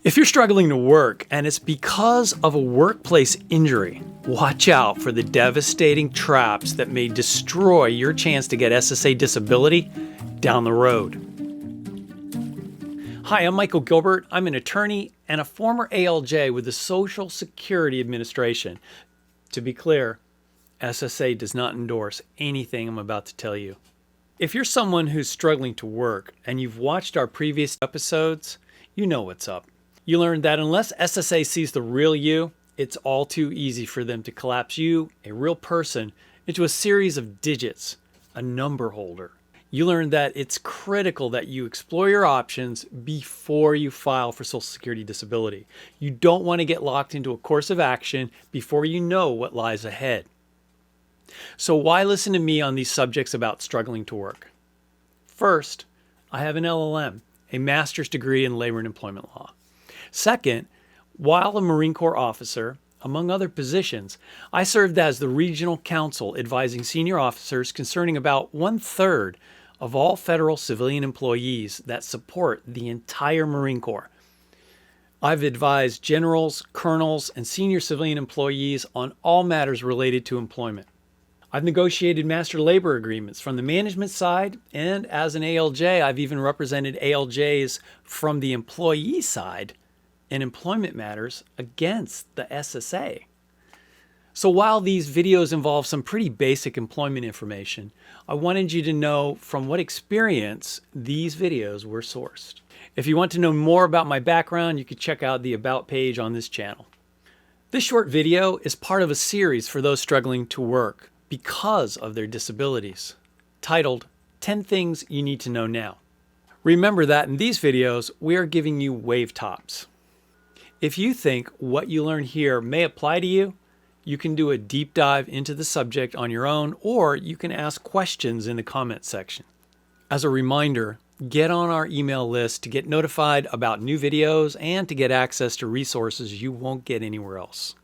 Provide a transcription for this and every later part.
If you're struggling to work and it's because of a workplace injury, watch out for the devastating traps that may destroy your chance to get SSA disability down the road. Hi, I'm Michael Gilbert. I'm an attorney and a former ALJ with the Social Security Administration. To be clear, SSA does not endorse anything I'm about to tell you. If you're someone who's struggling to work and you've watched our previous episodes, you know what's up. You learned that unless SSA sees the real you, it's all too easy for them to collapse you, a real person, into a series of digits, a number holder. You learned that it's critical that you explore your options before you file for Social Security disability. You don't want to get locked into a course of action before you know what lies ahead. So why listen to me on these subjects about struggling to work? First, I have an LLM, a master's degree in labor and employment law. Second, while a Marine Corps officer, among other positions, I served as the regional counsel advising senior officers concerning about 1/3 of all federal civilian employees that support the entire Marine Corps. I've advised generals, colonels, and senior civilian employees on all matters related to employment. I've negotiated master labor agreements from the management side, and as an ALJ, I've even represented ALJs from the employee side in employment matters against the SSA. So while these videos involve some pretty basic employment information, I wanted you to know from what experience these videos were sourced. If you want to know more about my background, you can check out the About page on this channel. This short video is part of a series for those struggling to work because of their disabilities, titled 10 Things You Need to Know Now. Remember that in these videos, we are giving you wave tops. If you think what you learn here may apply to you, you can do a deep dive into the subject on your own, or you can ask questions in the comment section. As a reminder, get on our email list to get notified about new videos and to get access to resources you won't get anywhere else.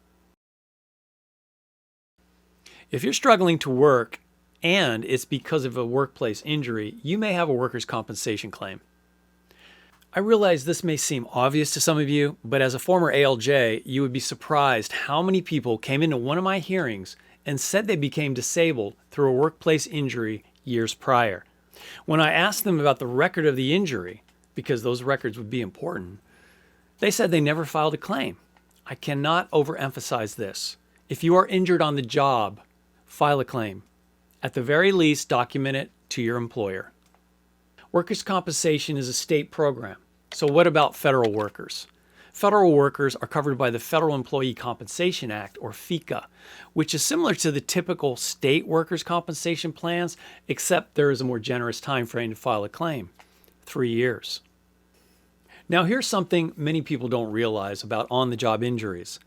If you're struggling to work and it's because of a workplace injury, you may have a workers' compensation claim. I realize this may seem obvious to some of you, but as a former ALJ, you would be surprised how many people came into one of my hearings and said they became disabled through a workplace injury years prior. When I asked them about the record of the injury, because those records would be important, they said they never filed a claim. I cannot overemphasize this. If you are injured on the job, file a claim. At the very least, document it to your employer. Workers' compensation is a state program. So what about federal workers? Federal workers are covered by the Federal Employee Compensation Act, or FECA, which is similar to the typical state workers' compensation plans, except there is a more generous time frame to file a claim, 3 years. Now here's something many people don't realize about on-the-job injuries.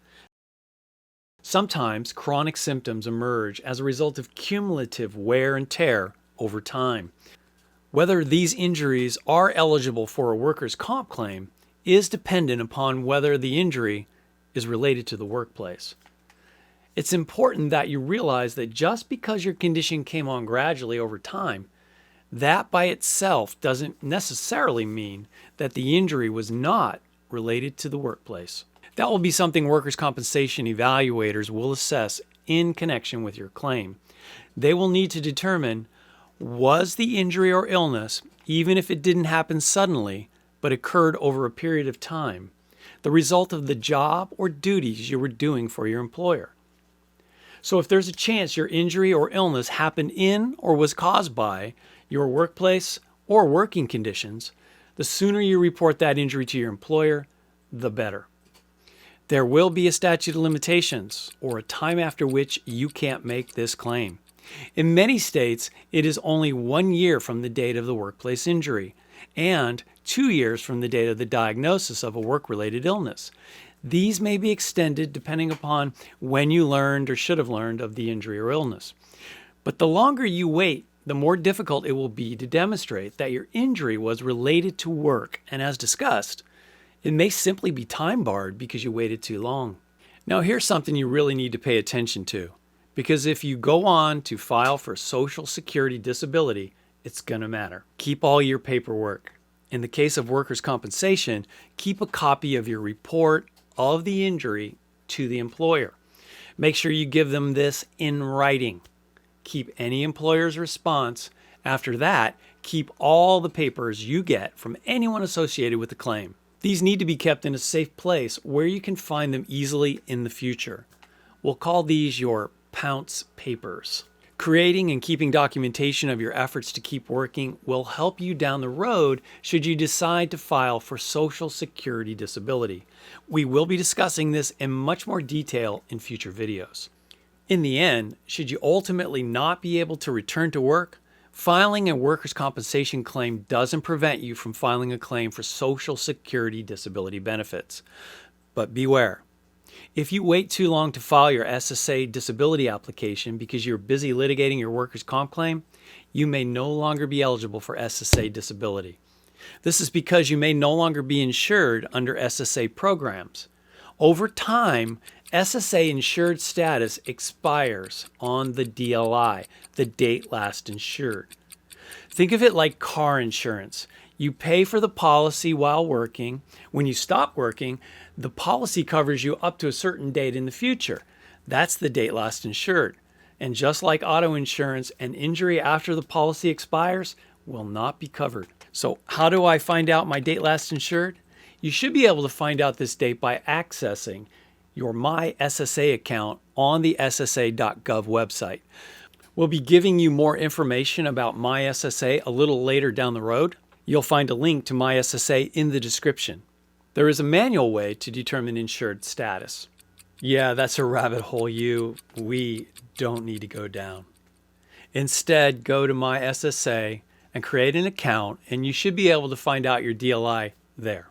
Sometimes chronic symptoms emerge as a result of cumulative wear and tear over time. Whether these injuries are eligible for a workers' comp claim is dependent upon whether the injury is related to the workplace. It's important that you realize that just because your condition came on gradually over time, that by itself doesn't necessarily mean that the injury was not related to the workplace. That will be something workers' compensation evaluators will assess in connection with your claim. They will need to determine, was the injury or illness, even if it didn't happen suddenly, but occurred over a period of time, the result of the job or duties you were doing for your employer? So if there's a chance your injury or illness happened in or was caused by your workplace or working conditions, the sooner you report that injury to your employer, the better. There will be a statute of limitations, or a time after which you can't make this claim. In many states, it is only 1 year from the date of the workplace injury and 2 years from the date of the diagnosis of a work-related illness. These may be extended depending upon when you learned or should have learned of the injury or illness. But the longer you wait, the more difficult it will be to demonstrate that your injury was related to work, and as discussed, it may simply be time barred because you waited too long. Now here's something you really need to pay attention to. Because if you go on to file for Social Security disability, it's going to matter. Keep all your paperwork. In the case of workers' compensation, keep a copy of your report of the injury to the employer. Make sure you give them this in writing. Keep any employer's response. After that, keep all the papers you get from anyone associated with the claim. These need to be kept in a safe place where you can find them easily in the future. We'll call these your Pounce papers. Creating and keeping documentation of your efforts to keep working will help you down the road should you decide to file for Social Security disability. We will be discussing this in much more detail in future videos. In the end, should you ultimately not be able to return to work, filing a workers' compensation claim doesn't prevent you from filing a claim for Social Security disability benefits. But beware. If you wait too long to file your SSA disability application because you're busy litigating your workers' comp claim, you may no longer be eligible for SSA disability. This is because you may no longer be insured under SSA programs. Over time, SSA insured status expires on the DLI, the Date Last Insured. Think of it like car insurance. You pay for the policy while working. When you stop working, the policy covers you up to a certain date in the future. That's the Date Last Insured. And just like auto insurance, an injury after the policy expires will not be covered. So how do I find out my Date Last Insured? You should be able to find out this date by accessing your My SSA account on the SSA.gov website. We'll be giving you more information about My SSA a little later down the road. You'll find a link to My SSA in the description. There is a manual way to determine insured status. Yeah, that's a rabbit hole we don't need to go down. Instead, go to My SSA and create an account, and you should be able to find out your DLI there.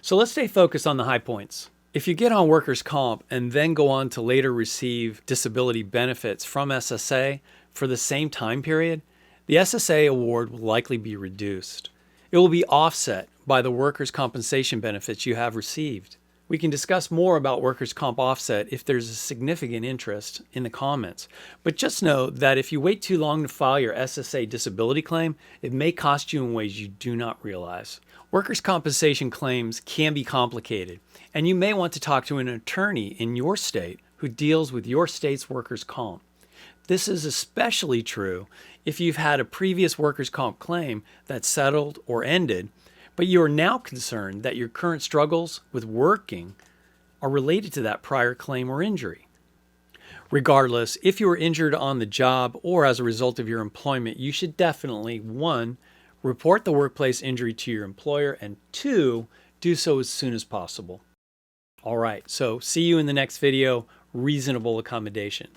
So let's stay focused on the high points. If you get on workers' comp and then go on to later receive disability benefits from SSA for the same time period, the SSA award will likely be reduced. It will be offset by the workers' compensation benefits you have received. We can discuss more about workers' comp offset if there's a significant interest in the comments. But just know that if you wait too long to file your SSA disability claim, it may cost you in ways you do not realize. Workers' compensation claims can be complicated, and you may want to talk to an attorney in your state who deals with your state's workers' comp. This is especially true if you've had a previous workers' comp claim that settled or ended, but you are now concerned that your current struggles with working are related to that prior claim or injury. Regardless, if you were injured on the job or as a result of your employment, you should definitely, 1, report the workplace injury to your employer, and 2, do so as soon as possible. All right, so see you in the next video, reasonable accommodation.